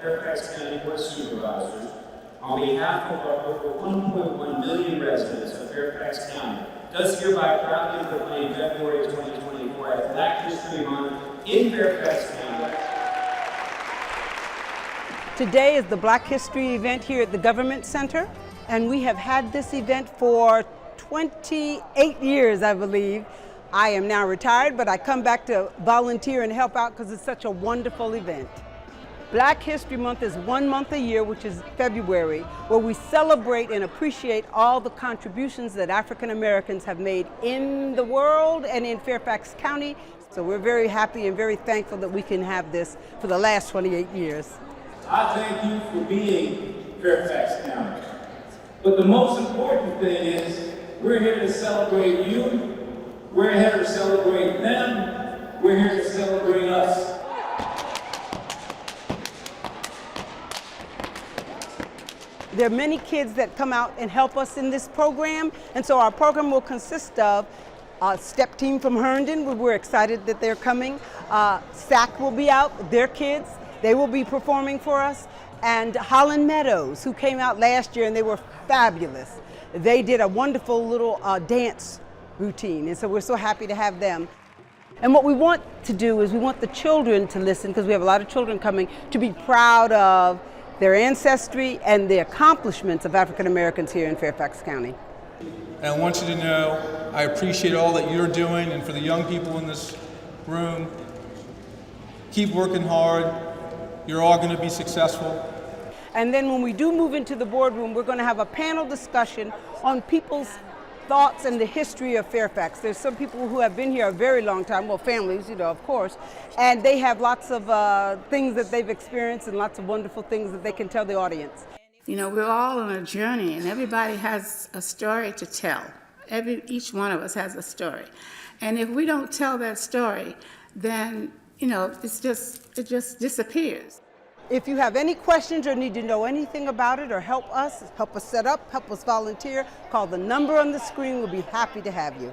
Fairfax County Board of Supervisors, on behalf of our over 1.1 million residents of Fairfax County, does hereby proudly proclaim February 2024 as Black History Month in Fairfax County. Today is the Black History event here at the Government Center, and we have had this event for 28 years, I believe. I am now retired, but I come back to volunteer and help out because it's such a wonderful event. Black History Month is 1 month a year, which is February, where we celebrate and appreciate all the contributions that African Americans have made in the world and in Fairfax County. So we're very happy and very thankful that we can have this for the last 28 years. I thank you for being Fairfax County. But the most important thing is we're here to celebrate you. We're here to celebrate them. We're here to celebrate us. There are many kids that come out and help us in this program, and so our program will consist of a step team from Herndon. We're excited that they're coming. SAC will be out, their kids. They will be performing for us. And Holland Meadows, who came out last year, and they were fabulous. They did a wonderful little dance routine, and so we're so happy to have them. And what we want to do is we want the children to listen, because we have a lot of children coming, to be proud of their ancestry and the accomplishments of African Americans here in Fairfax County. And I want you to know I appreciate all that you're doing, and for the young people in this room, keep working hard. You're all going to be successful. And then when we do move into the boardroom, we're going to have a panel discussion on people's thoughts and the history of Fairfax. There's some people who have been here a very long time, well, families, of course, and they have lots of things that they've experienced and lots of wonderful things that they can tell the audience. We're all on a journey, and everybody has a story to tell. Each one of us has a story. And if we don't tell that story, then, it just disappears. If you have any questions or need to know anything about it or help us set up, help us volunteer, call the number on the screen. We'll be happy to have you.